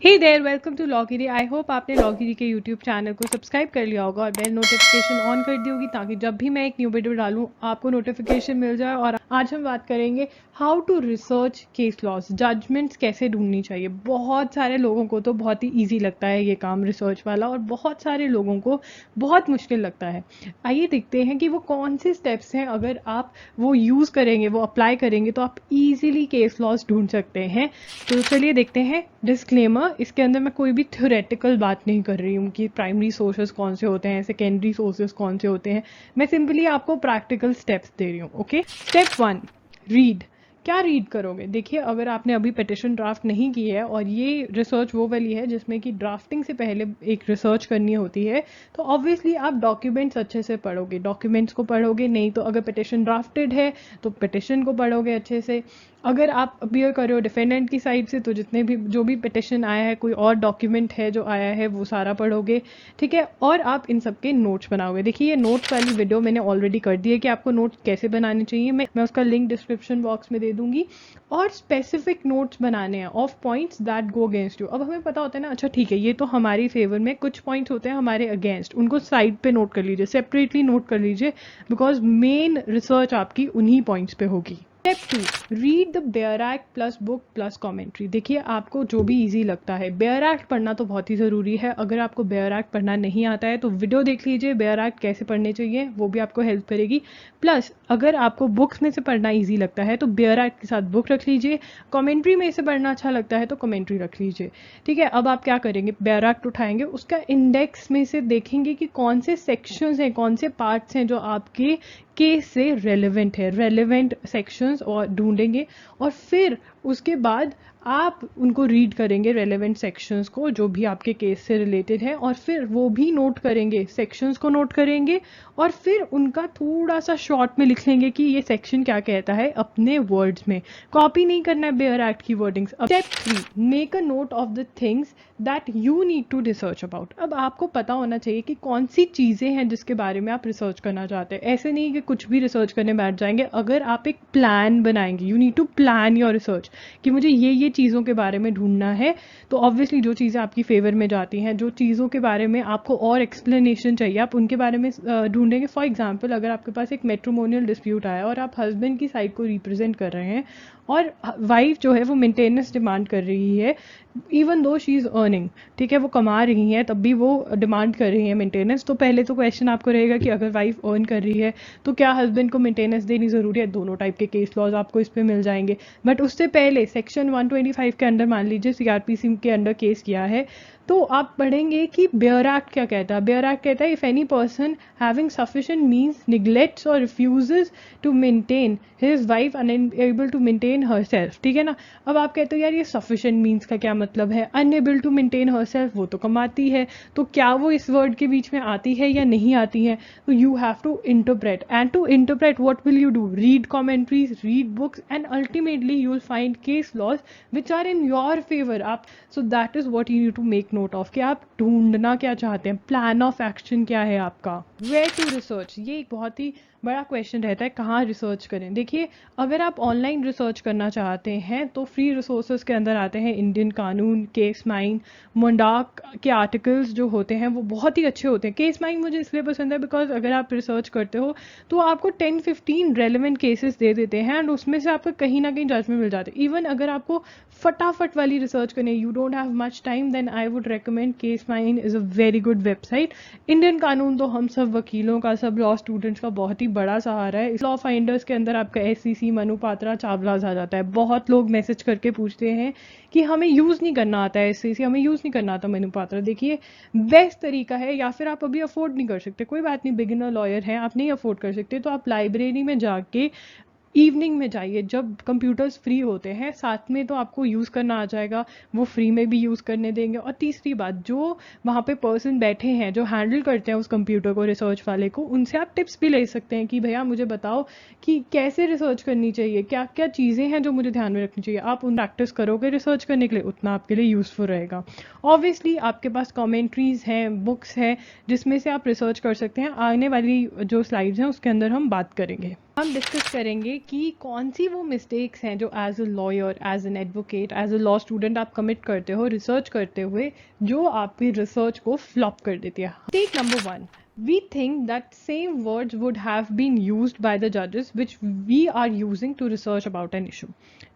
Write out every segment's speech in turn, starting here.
Hey there, welcome to Logiri. I hope आपने Logiri के YouTube channel को subscribe कर लिया होगा और बेल नोटिफिकेशन ऑन कर दी होगी ताकि जब भी मैं एक न्यू वीडियो डालूं आपको नोटिफिकेशन मिल जाए। और आज हम बात करेंगे how to research case laws, judgments कैसे ढूंढनी चाहिए। बहुत सारे लोगों को तो बहुत ही ईजी लगता है ये काम रिसर्च वाला, और बहुत सारे लोगों को बहुत मुश्किल लगता है। आइए देखते हैं कि वो कौन से स्टेप्स हैं, अगर आप वो यूज़ करेंगे, वो अप्लाई करेंगे तो आप ईजिली केस लॉज ढूंढ सकते हैं। तो चलिए देखते हैं। डिस्क्लेमर, इसके अंदर मैं कोई भी थ्योरेटिकल बात नहीं कर रही हूँ कि प्राइमरी सोर्सेज कौन से होते हैं, सेकेंडरी सोर्सेज कौन से होते हैं। मैं सिंपली आपको प्रैक्टिकल स्टेप्स दे रही हूँ। Okay, step 1, read. क्या रीड करोगे? देखिए, अगर आपने अभी पिटिशन ड्राफ्ट नहीं की है, और ये रिसर्च वो वाली है जिसमें कि ड्राफ्टिंग से पहले एक रिसर्च करनी होती है, तो ऑब्वियसली आप डॉक्यूमेंट्स अच्छे से पढ़ोगे, डॉक्यूमेंट्स को पढ़ोगे। नहीं तो अगर पिटिशन ड्राफ्टेड है तो पिटिशन को पढ़ोगे अच्छे से। अगर आप अपीयर कर रहे हो डिफेंडेंट की साइड से तो जितने भी जो भी पिटिशन आया है, कोई और डॉक्यूमेंट है जो आया है, वो सारा पढ़ोगे। ठीक है, और आप इन सब के नोट्स बनाओगे। देखिए, ये नोट्स वाली वीडियो मैंने ऑलरेडी कर दी है कि आपको नोट्स कैसे बनाने चाहिए। मैं उसका लिंक डिस्क्रिप्शन बॉक्स में दे दूंगी। और स्पेसिफिक नोट्स बनाने हैं of points that go against you. अब हमें पता होता है ना, अच्छा ठीक है, ये तो हमारी फेवर में, कुछ पॉइंट्स होते हैं हमारे अगेंस्ट, उनको साइड पे नोट कर लीजिए, सेपरेटली नोट कर लीजिए, बिकॉज मेन रिसर्च आपकी उन्हीं पॉइंट्स पे होगी। Step 2, read the bare act plus book plus commentary. देखिए, आपको जो भी इजी लगता है, बेयर एक्ट पढ़ना तो बहुत ही ज़रूरी है। अगर आपको बेयर एक्ट पढ़ना नहीं आता है तो वीडियो देख लीजिए, बेयर एक्ट कैसे पढ़ने चाहिए, वो भी आपको हेल्प करेगी। प्लस अगर आपको बुक्स में से पढ़ना इजी लगता है तो बेयर एक्ट के साथ बुक रख लीजिए। कमेंट्री में से पढ़ना अच्छा लगता है तो कमेंट्री रख लीजिए। ठीक है, अब आप क्या करेंगे, बेयर एक्ट उठाएंगे, उसका इंडेक्स में से देखेंगे कि कौन से सेक्शंस हैं, कौन से पार्ट्स हैं जो आपके केस से रेलेवेंट है, रेलेवेंट सेक्शंस और ढूंढेंगे। और फिर उसके बाद आप उनको रीड करेंगे, रेलेवेंट सेक्शंस को जो भी आपके केस से रिलेटेड है, और फिर वो भी नोट करेंगे, सेक्शंस को नोट करेंगे, और फिर उनका थोड़ा सा शॉर्ट में लिख लेंगे कि ये सेक्शन क्या कहता है, अपने वर्ड्स में। कॉपी नहीं करना है बेयर एक्ट की wordings. Step 3, make a note of the things that you need to research about. अब आपको पता होना चाहिए कि कौन सी चीज़ें हैं जिसके बारे में आप रिसर्च करना चाहते हैं। ऐसे नहीं कि कुछ भी रिसर्च करने बैठ जाएंगे। अगर आप एक प्लान बनाएंगे, you need to plan your research कि मुझे ये चीज़ों के बारे में ढूंढना है, तो ऑब्वियसली जो चीज़ें आपकी फेवर में जाती हैं, जो चीज़ों के बारे में आपको और एक्सप्लेनेशन चाहिए, आप उनके बारे में ढूंढेंगे। फॉर एग्जाम्पल, अगर आपके पास एक मैट्रिमोनियल डिस्प्यूट आया और आप हस्बैंड की साइड को रिप्रेजेंट कर रहे हैं, और वाइफ जो है वो मेंटेनेंस डिमांड कर रही है, even though she is earning, ठीक है, वो कमा रही हैं, तब भी वो डिमांड कर रही है मेंटेनेंस। तो पहले तो क्वेश्चन आपको रहेगा कि अगर वाइफ अर्न कर रही है तो क्या हस्बैंड को मेंटेनेंस देनी ज़रूरी है। दोनों टाइप के केस लॉज आपको इस पे मिल जाएंगे। बट उससे पहले सेक्शन 125 के अंडर, मान लीजिए सीआरपीसी के अंडर केस किया है, तो आप पढ़ेंगे कि बेयर एक्ट क्या कहता है। बेयर एक्ट कहता है, if any person having sufficient means neglects और refuses to maintain his wife unable to maintain herself. ठीक है ना। अब आप कहते हो यार ये सफिशिएंट मीन्स का क्या मतलब है, unable to maintain herself, वो तो कमाती है, तो क्या वो इस वर्ड के बीच में आती है या नहीं आती है। तो you have to interpret, and to interpret what will you do, read commentaries, read books, and ultimately you will find case laws which are in your favour. आप, so that is what you need to make note of कि आप ढूंढना क्या चाहते हैं, plan of action क्या है आपका। वेयर टू रिसर्च, ये एक बहुत ही बड़ा क्वेश्चन रहता है, कहाँ रिसर्च करें। देखिए, अगर आप ऑनलाइन रिसर्च करना चाहते हैं तो फ्री रिसोर्सेज के अंदर आते हैं इंडियन कानून, केस माइन, मुंडाक के आर्टिकल्स जो होते हैं वो बहुत ही अच्छे होते हैं। केस माइन मुझे इसलिए पसंद है बिकॉज अगर आप रिसर्च करते हो तो आपको 10-15 रेलिवेंट केसेस दे देते हैं, एंड उसमें से आपको कहीं ना कहीं जजमेंट मिल जाते हैं। इवन अगर आपको फटाफट वाली रिसर्च करनी है, you don't have much time, then I would recommend CaseMine is a very good website. Indian Kanoon तो हम सब वकीलों का, सब लॉ स्टूडेंट्स का बहुत ही बड़ा सहारा है। लॉ फाइंडर्स के अंदर आपका एससीसी, मनु पात्रा, चावलाज आ जाता है। बहुत लोग मैसेज करके पूछते हैं कि हमें यूज़ नहीं करना आता है एससीसी, हमें यूज़ नहीं करना आता मनु पात्रा। देखिए, बेस्ट तरीका है, या फिर आप अभी अफोर्ड नहीं कर सकते, कोई बात नहीं, बिगिनर लॉयर हैं, आप नहीं अफोर्ड कर सकते, तो आप लाइब्रेरी में जाके इवनिंग में जाइए जब कंप्यूटर्स फ्री होते हैं, साथ में तो आपको यूज़ करना आ जाएगा, वो फ्री में भी यूज़ करने देंगे। और तीसरी बात, जो वहाँ पे पर्सन बैठे हैं जो हैंडल करते हैं उस कंप्यूटर को, रिसर्च वाले को, उनसे आप टिप्स भी ले सकते हैं कि भैया मुझे बताओ कि कैसे रिसर्च करनी चाहिए, क्या क्या चीज़ें हैं जो मुझे ध्यान में रखनी चाहिए। आप उन प्रैक्टिस करोगे रिसर्च करने के लिए, उतना आपके लिए यूज़फुल रहेगा। ऑब्वियसली आपके पास कॉमेंट्रीज़ हैं, बुक्स हैं, जिसमें से आप रिसर्च कर सकते हैं। आने वाली जो स्लाइड्स हैं उसके अंदर हम बात करेंगे। हम डिस्कस करेंगे कि कौन सी वो मिस्टेक्स हैं जो as a lawyer, as an advocate, as a law student आप कमिट करते हो रिसर्च करते हुए, जो आपकी रिसर्च को फ्लॉप कर देती है। Mistake number 1, we think that same words would have been used by the judges which we are using to research about an issue.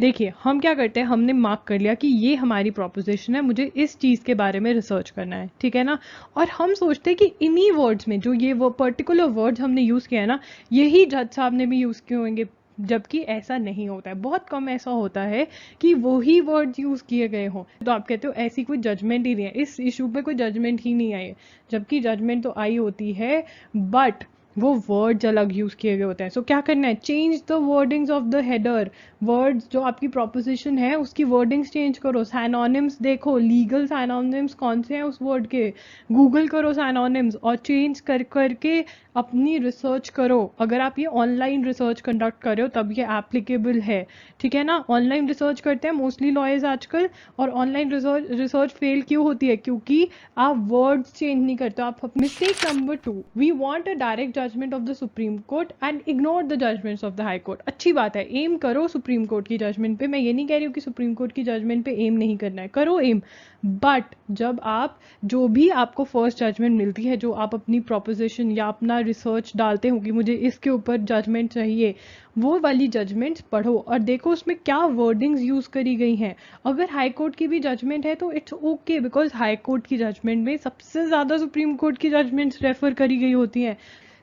देखिए, हम क्या करते हैं, हमने मार्क कर लिया कि ये हमारी प्रोपोजिशन है, मुझे इस चीज़ के बारे में रिसर्च करना है, ठीक है ना। और हम सोचते हैं कि इन्हीं वर्ड्स में, जो ये वो पर्टिकुलर वर्ड्स हमने यूज़ किया है ना, यही जज साहब ने भी यूज़ किए होंगे, जबकि ऐसा नहीं होता है। बहुत कम ऐसा होता है कि वही वर्ड्स यूज़ किए गए हों। तो आप कहते हो ऐसी कोई जजमेंट ही नहीं है, इस इशू पे कोई जजमेंट ही नहीं आई है, जबकि जजमेंट तो आई होती है, बट वो वर्ड्स अलग यूज़ किए गए होते हैं। सो क्या करना है, change the wordings of the header. Words जो आपकी प्रोपोजिशन है उसकी वर्डिंग्स चेंज करो, सैनोनिम्स देखो, लीगल सैनोनिम्स कौन से हैं उस वर्ड के, गूगल करो सैनोनिम्स और चेंज कर करके अपनी रिसर्च करो। अगर आप ये ऑनलाइन रिसर्च कंडक्ट कर रहे हो तब ये एप्लीकेबल है, ठीक है ना। ऑनलाइन रिसर्च करते हैं मोस्टली लॉयर्स आजकल, और ऑनलाइन रिसर्च फेल क्यों होती है, क्योंकि आप वर्ड्स चेंज नहीं करते हो। आप mistake number 2, we want a direct judgment of the supreme court and ignore the judgments of the high court. अच्छी बात है, एम करो सुप्रीम कोर्ट की जजमेंट पे, मैं ये नहीं कह रही हूँ कि सुप्रीम कोर्ट की जजमेंट पे एम नहीं करना है, करो एम, बट जब आप जो भी आपको फर्स्ट जजमेंट मिलती है, जो आप अपनी प्रोपोजिशन या अपना रिसर्च डालते हो कि मुझे इसके ऊपर जजमेंट चाहिए, वो वाली जजमेंट्स पढ़ो और देखो उसमें क्या वर्डिंग्स यूज़ करी गई हैं। अगर हाई कोर्ट की भी जजमेंट है तो it's okay, because high court की जजमेंट में सबसे ज़्यादा सुप्रीम कोर्ट की जजमेंट्स रेफर करी गई होती हैं।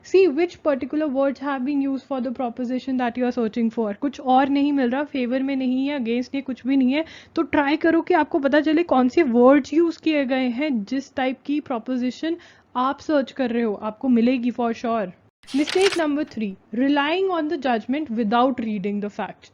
See which particular words have been used for the proposition that you are searching for. कुछ और नहीं मिल रहा, फेवर में नहीं है, अगेंस्ट नहीं, कुछ भी नहीं है, तो ट्राई करो कि आपको पता चले कौन से वर्ड्स यूज़ किए गए हैं, जिस टाइप की प्रोपोजिशन आप सर्च कर रहे हो आपको मिलेगी for sure. Mistake number 3, relying on the judgment without reading the facts.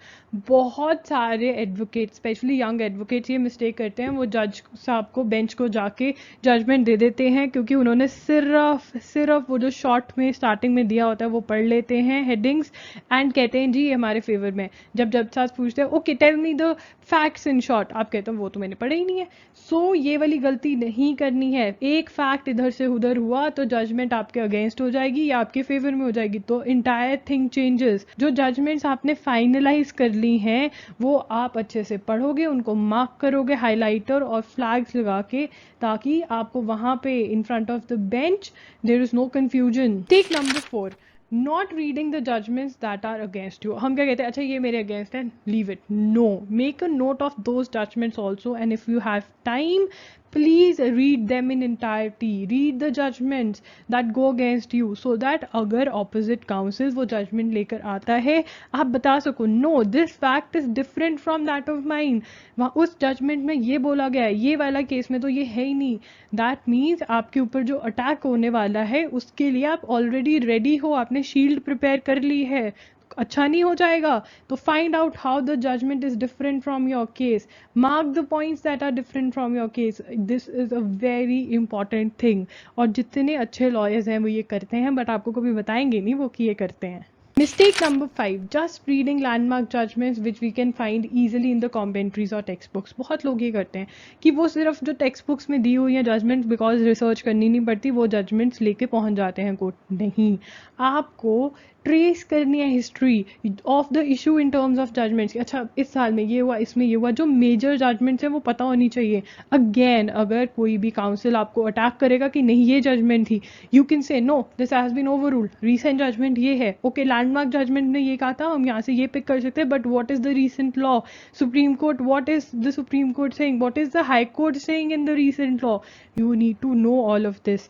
बहुत सारे एडवोकेट, स्पेशली यंग एडवोकेट्स, ये मिस्टेक करते हैं। वो जज साहब को, बेंच को जाके जजमेंट दे देते हैं क्योंकि उन्होंने सिर्फ वो जो शॉर्ट में स्टार्टिंग में दिया होता है वो पढ़ लेते हैं हेडिंग्स, एंड कहते हैं जी ये हमारे फेवर में। जब जज साहब पूछते हैं okay tell me the facts in short, आप कहते हो वो तो मैंने पढ़ा ही नहीं है। सो ये वाली गलती नहीं करनी है। एक फैक्ट इधर से उधर हुआ तो जजमेंट आपके अगेंस्ट हो जाएगी या आपके फेवर में हो जाएगी, तो इंटायर थिंग चेंजेस। जो जजमेंट्स आपने फाइनलाइज कर ली हैं वो आप अच्छे से पढ़ोगे, उनको मार्क करोगे हाइलाइटर और फ्लैग्स लगा के, ताकि आपको वहां पे in front of the bench there is no confusion. Take number 4, not reading the judgments that are against you. हम क्या कहते हैं, अच्छा ये मेरे अगेंस्ट है, leave it. No, make a note of those judgments also, and if you have time please read them in entirety, read the judgments that go against you, so that अगर opposite counsel वो judgment लेकर आता है आप बता सको no this fact is different from that of mine, वहाँ उस judgment में ये बोला गया है, ये वाला केस में तो ये है ही नहीं। that means आपके ऊपर जो अटैक होने वाला है उसके लिए आप ऑलरेडी रेडी हो, आपने शील्ड प्रिपेयर कर ली है, अच्छा नहीं हो जाएगा। तो find out how the judgment is different from your case, mark the points that are different from your case, this is a very important thing. और जितने अच्छे लॉयर्स हैं वो ये करते हैं, बट आपको कभी बताएंगे नहीं वो कि ये करते हैं। Mistake number 5, just reading landmark judgments which we can find easily in the commentaries और टेक्स्ट बुक्स। बहुत लोग ये करते हैं कि वो सिर्फ जो टेक्स्ट बुक्स में दी हुई हैं जजमेंट्स, बिकॉज रिसर्च करनी नहीं पड़ती, वो जजमेंट्स लेके पहुंच जाते हैं कोर्ट। नहीं, आपको ट्रेस करनी है history of the issue in terms of judgments. अच्छा इस साल में ये हुआ, इसमें ये हुआ, जो मेजर जजमेंट्स हैं वो पता होनी चाहिए। अगेन अगर कोई भी काउंसिल आपको अटैक करेगा कि नहीं ये जजमेंट थी, you can say no this has been overruled, recent judgment ये है, ओके लैंडमार्क जजमेंट ने ये कहा था, हम यहाँ से ये पिक कर सकते हैं, but what is the recent law, supreme court, what is the supreme court saying, what is the high court saying in the recent law, you need to know all of this.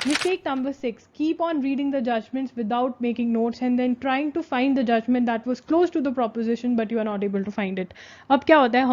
Mistake number 6, keep on reading the judgments without making notes and then trying to find the judgment that was close to the proposition but you are not able to find it. अब क्या होता है,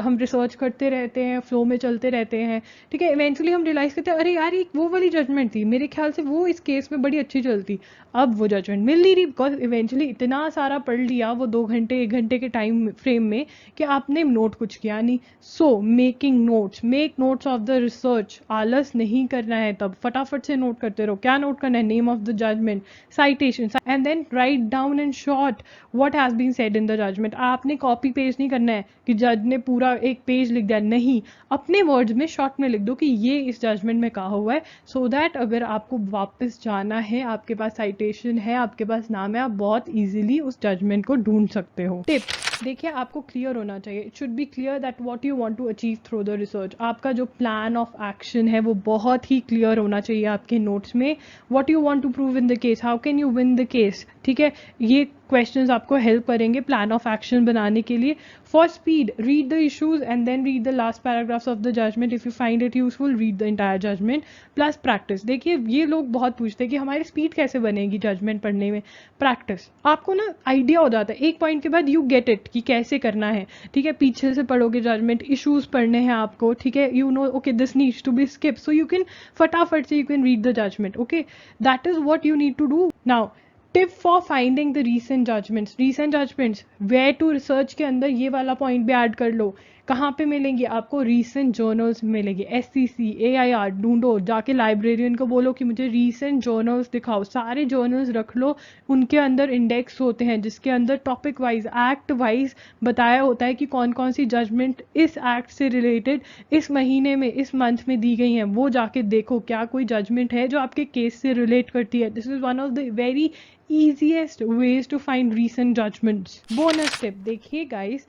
हम research करते रहते हैं, flow में चलते रहते हैं, ठीक है, इवेंचुअली हम रियलाइज करते हैं अरे यार एक वो वाली जजमेंट थी, मेरे ख्याल से वो इस केस में बड़ी अच्छी चलती, अब वो जजमेंट मिल नहीं रही, बिकॉज इवेंचुअली इतना सारा पढ़ लिया वो 2 घंटे 1 घंटे के टाइम फ्रेम में कि आपने नोट कुछ किया नहीं। So making notes, make notes of the research, आलस नहीं करना है, तब फटाफट से नोट करते रहो। क्या नोट करना है, name of the judgment, citation, and then write down in short what has been said in the judgment. आपने कॉपी पेस्ट नहीं करना है कि जज ने पूरा एक पेज लिख दिया, नहीं, अपने वर्ड्स में शॉर्ट में लिख दो कि ये इस जजमेंट में कहा हुआ है, सो दैट अगर आपको वापस जाना है, आपके पास साइटेशन है, आपके पास नाम है, आप बहुत ईजिली उस जजमेंट को ढूंढ सकते हो। टिप्स देखिए, आपको क्लियर होना चाहिए। It should be clear that what you want to achieve through the research. आपका जो प्लान ऑफ एक्शन है वो बहुत ही क्लियर होना चाहिए आपके नोट्स में। What you want to prove in the case, how can you win the case, ठीक है, ये क्वेश्चंस आपको हेल्प करेंगे प्लान ऑफ एक्शन बनाने के लिए। For speed, read the issues and then read the last paragraphs of the judgment. If you find it useful, read the entire judgment plus practice. देखिए, ये लोग बहुत पूछते हैं कि हमारी स्पीड कैसे बनेगी जजमेंट पढ़ने में। प्रैक्टिस, आपको ना आइडिया हो जाता है एक पॉइंट के बाद, यू गेट इट कि कैसे करना है, ठीक है। पीछे से पढ़ोगे जजमेंट, इश्यूज पढ़ने हैं आपको, ठीक है, you know okay this needs to be skip, so you can फटाफट से you can read the judgment, okay, that is what you need to do. Now tip for finding the recent judgments. Recent judgments where to research के अंदर ये वाला point भी add कर लो। कहाँ पे मिलेंगे आपको? रीसेंट जर्नल्स मिलेंगे, SCC, AIR ढूंढो, जाके लाइब्रेरियन को बोलो कि मुझे रीसेंट जर्नल्स दिखाओ। सारे जर्नल्स रख लो, उनके अंदर इंडेक्स होते हैं जिसके अंदर टॉपिक वाइज, एक्ट वाइज बताया होता है कि कौन कौन सी जजमेंट इस एक्ट से रिलेटेड इस महीने में, इस मंथ में दी गई हैं। वो जाके देखो क्या कोई जजमेंट है जो आपके केस से रिलेट करती है। This is one of the very easiest ways to find recent judgments. Bonus tip, देखिए गाइस,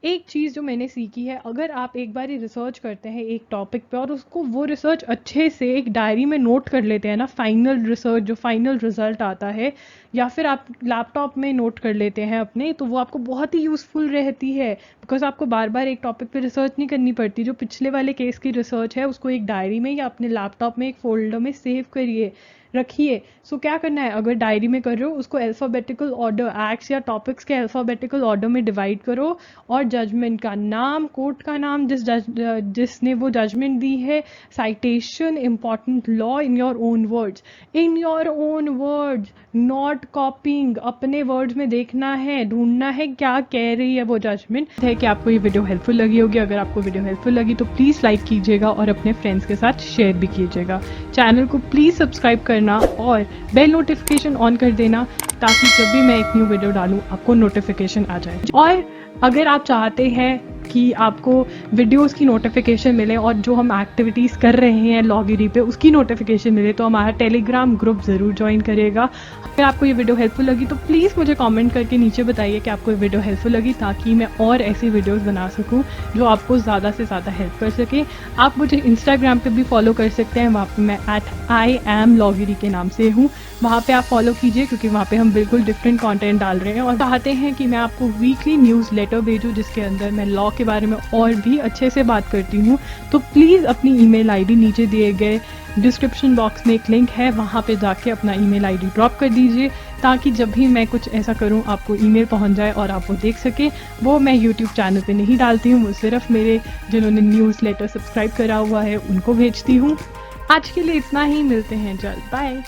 एक चीज़ जो मैंने सीखी है, अगर आप एक बार रिसर्च करते हैं एक टॉपिक पे और उसको वो रिसर्च अच्छे से एक डायरी में नोट कर लेते हैं ना, फाइनल रिसर्च जो फाइनल रिजल्ट आता है, या फिर आप लैपटॉप में नोट कर लेते हैं अपने, तो वो आपको बहुत ही यूज़फुल रहती है। बिकॉज आपको बार बार एक टॉपिक पे रिसर्च नहीं करनी पड़ती। जो पिछले वाले केस की रिसर्च है उसको एक डायरी में या अपने लैपटॉप में एक फोल्डर में सेव करिए, रखिए। सो क्या करना है, अगर डायरी में कर रहे हो उसको अल्फ़ाबेटिकल ऑर्डर, एक्ट्स या टॉपिक्स के अल्फ़ाबेटिकल ऑर्डर में डिवाइड करो, और जजमेंट का नाम, कोर्ट का नाम, जिसने वो जजमेंट दी है, citation, important law, in your own words, in your own words, not copying. अपने वर्ड्स में देखना है, ढूंढना है क्या कह रही है वो जजमेंट। है कि आपको ये वीडियो हेल्पफुल लगी होगी। अगर आपको वीडियो हेल्पफुल लगी तो प्लीज़ लाइक कीजिएगा और अपने फ्रेंड्स के साथ शेयर भी कीजिएगा। चैनल को प्लीज़ सब्सक्राइब करना और बेल नोटिफिकेशन ऑन कर देना, ताकि जब भी मैं एक न्यू वीडियो डालूं आपको नोटिफिकेशन आ जाए। और अगर आप चाहते हैं कि आपको वीडियोस की नोटिफिकेशन मिले और जो हम एक्टिविटीज़ कर रहे हैं लॉगिरी पे उसकी नोटिफिकेशन मिले, तो हमारा टेलीग्राम ग्रुप ज़रूर ज्वाइन करिएगा। अगर आपको ये वीडियो हेल्पफुल लगी तो प्लीज़ मुझे कमेंट करके नीचे बताइए कि आपको ये वीडियो हेल्पफुल लगी, ताकि मैं और ऐसी वीडियोस बना सकूं जो आपको ज़्यादा से ज़्यादा हेल्प कर सके। आप मुझे इंस्टाग्राम पे भी फॉलो कर सकते हैं, वहाँ पे मैं @IAMLogiri के नाम से हूँ। वहाँ पे आप फॉलो कीजिए, क्योंकि वहाँ पे हम बिल्कुल डिफरेंट कंटेंट डाल रहे हैं और चाहते हैं कि मैं आपको वीकली न्यूज़ लेटर भेजूँ जिसके अंदर मैं लॉ के बारे में और भी अच्छे से बात करती हूँ। तो प्लीज़ अपनी ईमेल आईडी नीचे दिए गए डिस्क्रिप्शन बॉक्स में एक लिंक है, वहाँ पे जाके अपना ईमेल आईडी ड्रॉप कर दीजिए, ताकि जब भी मैं कुछ ऐसा करूँ आपको ईमेल पहुँच जाए और आप वो देख सकें। वो मैं यूट्यूब चैनल पे नहीं डालती हूँ, वो सिर्फ मेरे जिन्होंने न्यूज़ लेटर सब्सक्राइब करा हुआ है उनको भेजती हूँ। आज के लिए इतना ही, मिलते हैं जल्द, बाय।